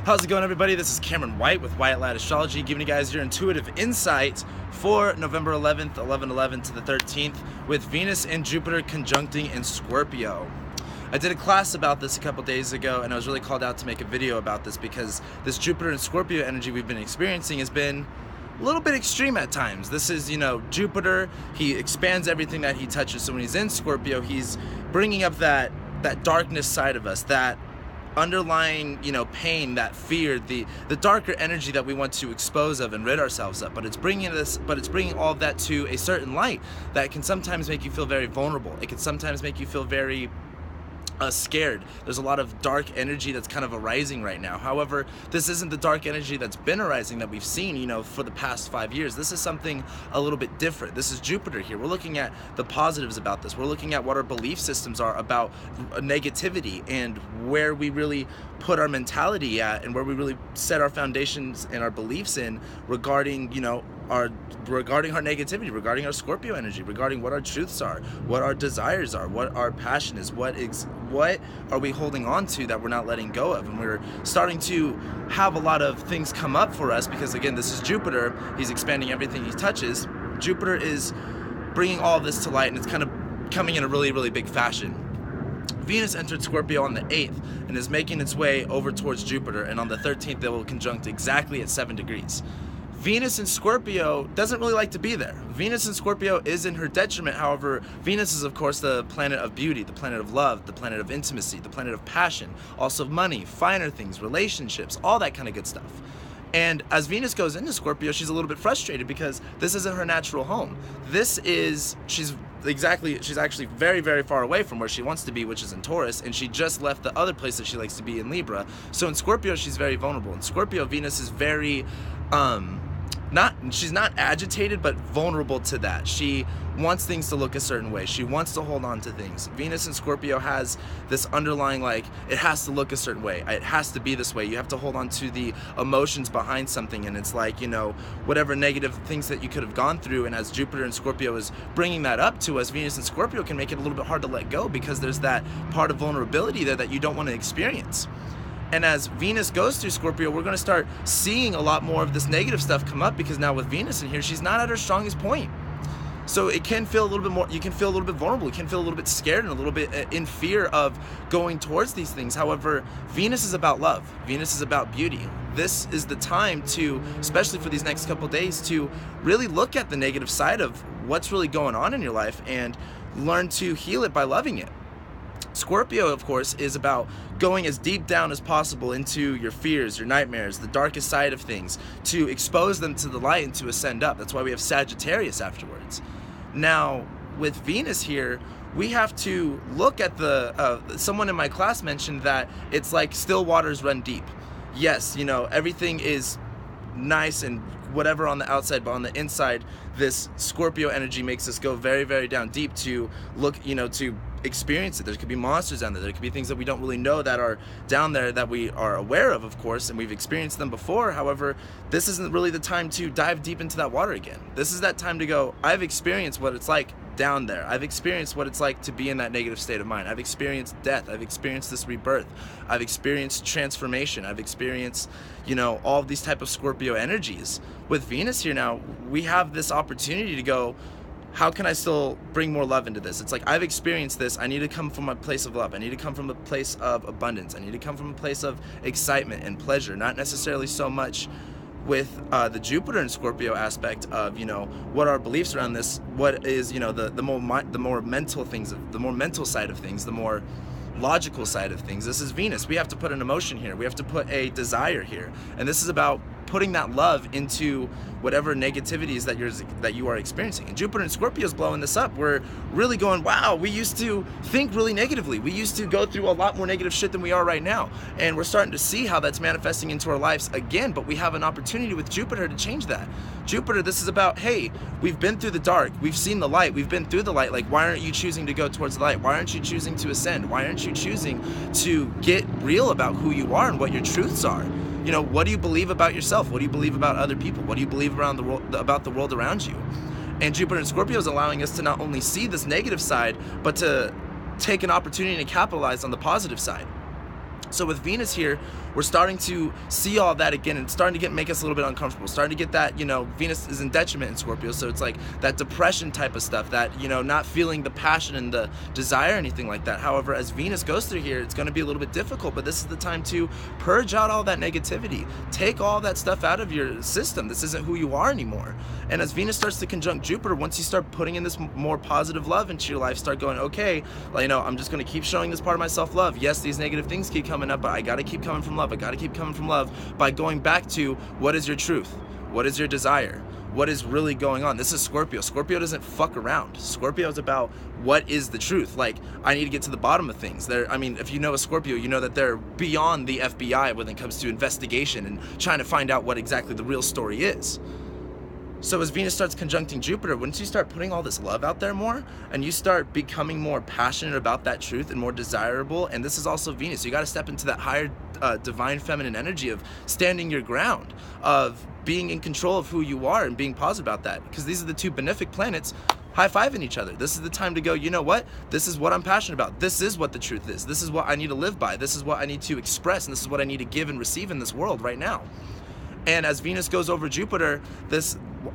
How's it going, everybody? This is Cameron White with YALL giving you guys your intuitive insight for November 11th, 11/11 to the 13th with Venus and Jupiter conjuncting in Scorpio. I did a class about this a couple days ago, and I was really called out to make a video about this because this Jupiter and Scorpio energy we've been experiencing has been a little bit extreme at times. This is, Jupiter, he expands everything that he touches. So when he's in Scorpio, he's bringing up that darkness side of us, that underlying, pain, that fear, the darker energy that we want to expose of and rid ourselves of. But it's bringing all of that to a certain light that can sometimes make you feel very vulnerable. It can sometimes make you feel very scared. There's a lot of dark energy that's kind of arising right now. However, this isn't the dark energy that's been arising that we've seen, for the past 5 years. This is something a little bit different. This is Jupiter here. We're looking at the positives about this. We're looking at what our belief systems are about negativity and where we really put our mentality at and where we really set our foundations and our beliefs in regarding, regarding our negativity, regarding our Scorpio energy, regarding what our truths are, what our desires are, what our passion is, what are we holding on to that we're not letting go of. And we're starting to have a lot of things come up for us because, again, this is Jupiter. He's expanding everything he touches. Jupiter is bringing all of this to light, and it's kind of coming in a really, really big fashion. Venus entered Scorpio on the 8th and is making its way over towards Jupiter, and on the 13th they will conjunct exactly at 7 degrees. Venus in Scorpio doesn't really like to be there. Venus in Scorpio is in her detriment. However, Venus is, of course, the planet of beauty, the planet of love, the planet of intimacy, the planet of passion, also money, finer things, relationships, all that kind of good stuff. And as Venus goes into Scorpio, she's a little bit frustrated because this isn't her natural home. She's actually very, very far away from where she wants to be, which is in Taurus, and she just left the other place that she likes to be in Libra. So in Scorpio, she's very vulnerable. In Scorpio, Venus is very, she's not agitated, but vulnerable to that. She wants things to look a certain way. She wants to hold on to things. Venus in Scorpio has this underlying, it has to look a certain way. It has to be this way. You have to hold on to the emotions behind something, and it's whatever negative things that you could have gone through, and as Jupiter and Scorpio is bringing that up to us, Venus and Scorpio can make it a little bit hard to let go because there's that part of vulnerability there that you don't want to experience. And as Venus goes through Scorpio, we're going to start seeing a lot more of this negative stuff come up because now with Venus in here, she's not at her strongest point. So it can feel a little bit more, you can feel a little bit vulnerable, you can feel a little bit scared and a little bit in fear of going towards these things. However, Venus is about love. Venus is about beauty. This is the time to, especially for these next couple days, to really look at the negative side of what's really going on in your life and learn to heal it by loving it. Scorpio, of course, is about going as deep down as possible into your fears, your nightmares, the darkest side of things, to expose them to the light and to ascend up. That's why we have Sagittarius afterwards. Now, with Venus here, we have to look at someone in my class mentioned that it's like still waters run deep. Yes, everything is nice and whatever on the outside, but on the inside, this Scorpio energy makes us go very, very down deep to look, to experience it. There could be monsters down there. There could be things that we don't really know that are down there that we are aware of course, and we've experienced them before. However, this isn't really the time to dive deep into that water again. This is that time to go, I've experienced what it's like down there. I've experienced what it's like to be in that negative state of mind. I've experienced death. I've experienced this rebirth. I've experienced transformation. I've experienced, all of these type of Scorpio energies. With Venus here now, we have this opportunity to go, how can I still bring more love into this? It's like, I've experienced this. I need to come from a place of love. I need to come from a place of abundance. I need to come from a place of excitement and pleasure, not necessarily so much with the Jupiter and Scorpio aspect of, what our beliefs around this, what is, the more mental things, the more mental side of things, the more logical side of things. This is Venus. We have to put an emotion here. We have to put a desire here. And this is about putting that love into whatever negativities that you are experiencing. And Jupiter and Scorpio is blowing this up. We're really going, wow, we used to think really negatively. We used to go through a lot more negative shit than we are right now. And we're starting to see how that's manifesting into our lives again, but we have an opportunity with Jupiter to change that. Jupiter, this is about, hey, we've been through the dark. We've seen the light. We've been through the light. Why aren't you choosing to go towards the light? Why aren't you choosing to ascend? Why aren't you choosing to get real about who you are and what your truths are? What do you believe about yourself? What do you believe about other people? What do you believe around the world, about the world around you? And Jupiter and Scorpio is allowing us to not only see this negative side, but to take an opportunity to capitalize on the positive side. So with Venus here, we're starting to see all that again, and it's starting to make us a little bit uncomfortable. Starting to get that, you know, Venus is in detriment in Scorpio, so it's like that depression type of stuff, that, you know, not feeling the passion and the desire or anything like that. However, as Venus goes through here, it's going to be a little bit difficult, but this is the time to purge out all that negativity. Take all that stuff out of your system. This isn't who you are anymore. And as Venus starts to conjunct Jupiter, once you start putting in this more positive love into your life, start going, okay, you know, I'm just going to keep showing this part of my self-love. Yes, these negative things keep coming up, but I got to keep coming from love. I got to keep coming from love by going back to what is your truth? What is your desire? What is really going on? This is Scorpio. Scorpio doesn't fuck around. Scorpio is about what is the truth. Like, I need to get to the bottom of things. I mean, if you know a Scorpio, you know that they're beyond the FBI when it comes to investigation and trying to find out what exactly the real story is. So as Venus starts conjuncting Jupiter, once you start putting all this love out there more, and you start becoming more passionate about that truth and more desirable, and this is also Venus, you got to step into that higher divine feminine energy of standing your ground, of being in control of who you are and being positive about that, because these are the two benefic planets high-fiving each other. This is the time to go, you know what? This is what I'm passionate about. This is what the truth is. This is what I need to live by. This is what I need to express, and this is what I need to give and receive in this world right now. And as Venus goes over Jupiter,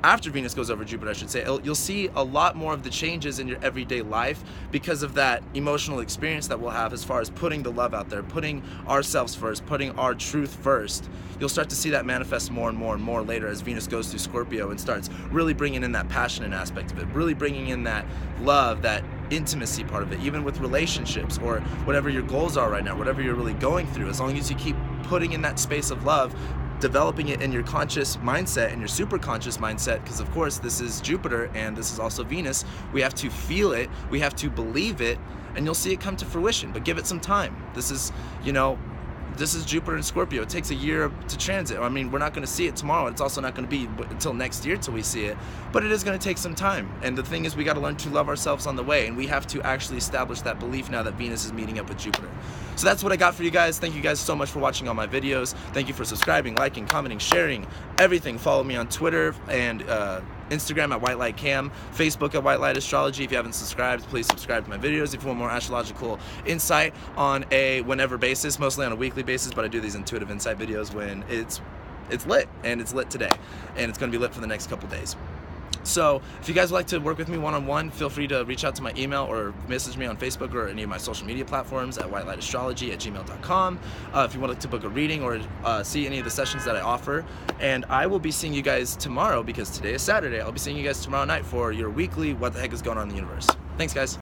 after Venus goes over Jupiter, I should say, you'll see a lot more of the changes in your everyday life because of that emotional experience that we'll have as far as putting the love out there, putting ourselves first, putting our truth first. You'll start to see that manifest more and more and more later as Venus goes through Scorpio and starts really bringing in that passionate aspect of it, really bringing in that love, that intimacy part of it, even with relationships or whatever your goals are right now, whatever you're really going through. As long as you keep putting in that space of love, developing it in your conscious mindset and your super conscious mindset, because of course this is Jupiter and this is also Venus. We have to feel it, we have to believe it, and you'll see it come to fruition, but give it some time. This is, you know, this is Jupiter and Scorpio. It takes a year to transit. I mean, we're not going to see it tomorrow. It's also not going to be until next year till we see it, but it is going to take some time. And the thing is, we got to learn to love ourselves on the way, and we have to actually establish that belief now that Venus is meeting up with Jupiter. So that's what I got for you guys. Thank you guys so much for watching all my videos. Thank you for subscribing, liking, commenting, sharing, everything. Follow me on Twitter and Instagram at whitelightcam, Facebook at whitelightastrology. If you haven't subscribed, please subscribe to my videos if you want more astrological insight on a whenever basis, mostly on a weekly basis, but I do these intuitive insight videos when it's lit, and it's lit today, and it's going to be lit for the next couple days. So if you guys would like to work with me one-on-one, feel free to reach out to my email or message me on Facebook or any of my social media platforms at whitelightastrology@gmail.com. If you want to book a reading or see any of the sessions that I offer. And I will be seeing you guys tomorrow, because today is Saturday. I'll be seeing you guys tomorrow night for your weekly What the Heck is Going On in the Universe. Thanks, guys.